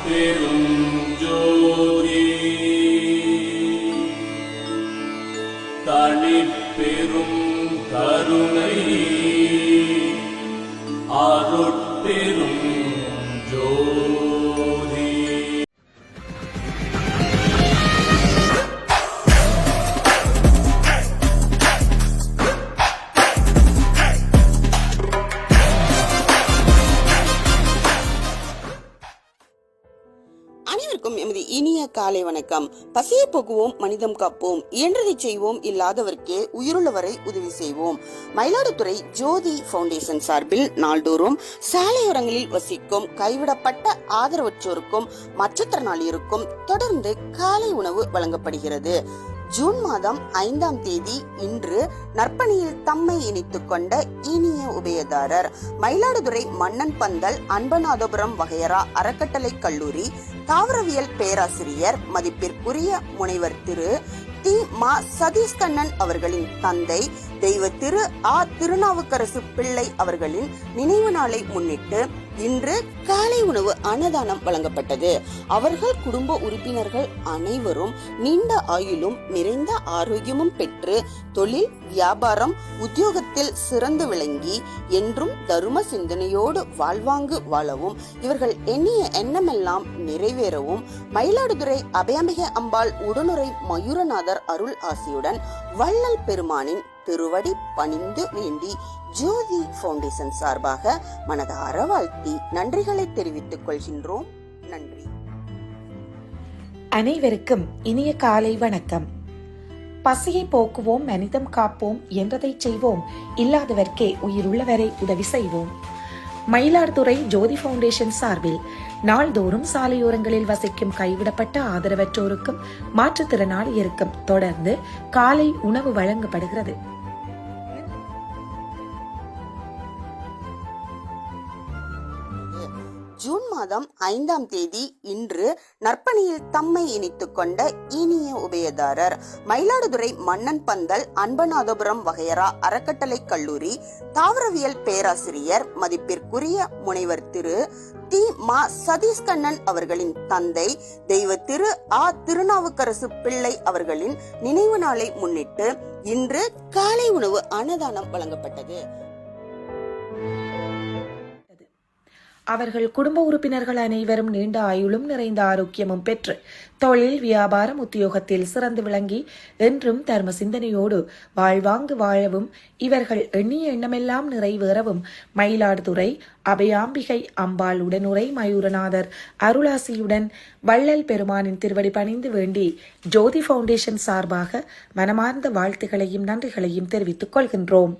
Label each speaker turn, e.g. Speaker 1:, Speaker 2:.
Speaker 1: அருட்பெருஞ்சோதி தனிப்பெரும் கருணை அருட்பெரும் ஜோதி.
Speaker 2: அனைவருக்கும் எமது இனிய காலை வணக்கம். பசியை போக்குவோம், மனிதம் காப்போம், இயன்றதை செய்வோம், இல்லாதவர்க்கே உயிருள்ளவரை உதவி செய்வோம். மயிலாடுதுறை ஜோதி பவுண்டேஷன் சார்பில் நாள்தோறும் சாலையோரங்களில் வசிக்கும் கைவிடப்பட்ட ஆதரவற்றோருக்கும் மாற்றுத்திறனாளிகளுக்கும் தொடர்ந்து காலை உணவு வழங்கப்படுகிறது. ஜூன் மாதம் 5ஆம் தேதி இன்று நற்பணியில் தம்மை இணைத்துக் கொண்ட இனிய உபயதாரர் மயிலாடுதுறை மன்னன் பந்தல் அன்பநாதபுரம் வகையரா அறக்கட்டளை கல்லூரி தாவரவியல் பேராசிரியர் மதிப்பிற்குரிய முனைவர் திரு தி மா சதீஷ் கண்ணன் அவர்களின் தந்தை தெய்வ திரு ஆ திருநாவுக்கரசு பிள்ளை அவர்களின் நினைவு நாளை முன்னிட்டு இன்று காலை உணவு அன்னதானம் வழங்கப்பட்டது. அவர்கள் குடும்ப உறுப்பினர்கள் அனைவரும் நீண்ட ஆயுளும் நிறைந்த ஆரோக்கியமும் பெற்று தொழில், வியாபாரம், உத்தியோகத்தில் சிறந்து விளங்கி என்றும் தரும சிந்தனையோடு வாழ்வாங்கு வாழவும், இவர்கள் எண்ணிய எண்ணமெல்லாம் நிறைவேறவும் மயிலாடுதுறை அபயாம்பிகை அம்பாள் உடனுரை மயூரநாதர் அருள் ஆசியுடன் வள்ளல் பெருமானின் திருவடி பணிந்து வேண்டி ஜோதி பவுண்டேஷன் சார்பாக மனதார வாழ்த்தி நன்றிகளை தெரிவித்துக் கொள்கின்றோம். நன்றி.
Speaker 3: அனைவருக்கும் இனிய காலை வணக்கம். பசியை போக்குவோம், மனிதம் காப்போம், என்றதை செய்வோம், இல்லாதவர்க்கே உயிருள்ளவரை உதவி செய்வோம். மயிலாடுதுறை ஜோதி பவுண்டேஷன் சார்பில் நாள்தோறும் சாலையோரங்களில் வசிக்கும் கைவிடப்பட்ட ஆதரவற்றோருக்கும் மாற்றுத்திறனாளியருக்கும் தொடர்ந்து காலை உணவு வழங்கப்படுகிறது.
Speaker 2: ஜூன் மாதம் 5ஆம் தேதி இன்று நற்பணியில் தம்மை இணைத்துக் கொண்ட இனிய உபயதாரர் மயிலாடுதுறை மன்னன் பந்தல் அன்பநாதபுரம் வகையரா அறக்கட்டளை கல்லூரி தாவரவியல் பேராசிரியர் மதிப்பிற்குரிய முனைவர் திரு தி மா சதீஷ் கண்ணன் அவர்களின் தந்தை தெய்வ திரு ஆ திருநாவுக்கரசு பிள்ளை அவர்களின் நினைவு நாளை முன்னிட்டு இன்று காலை உணவு அன்னதானம் வழங்கப்பட்டது.
Speaker 3: அவர்கள் குடும்ப உறுப்பினர்கள் அனைவரும் நீண்ட ஆயுளும் நிறைந்த ஆரோக்கியமும் பெற்று தொழில், வியாபாரம், உத்தியோகத்தில் சிறந்து விளங்கி என்றும் தர்ம சிந்தனையோடு வாழ்வாங்கு வாழவும், இவர்கள் எண்ணிய எண்ணமெல்லாம் நிறைவேறவும் மயிலாடுதுறை அபயாம்பிகை அம்பாள் உடனுரை மயூரநாதர் அருளாசியுடன் வள்ளல் பெருமானின் திருவடி பணிந்து வேண்டி ஜோதி பவுண்டேஷன் சார்பாக மனமார்ந்த வாழ்த்துகளையும் நன்றிகளையும் தெரிவித்துக் கொள்கின்றோம்.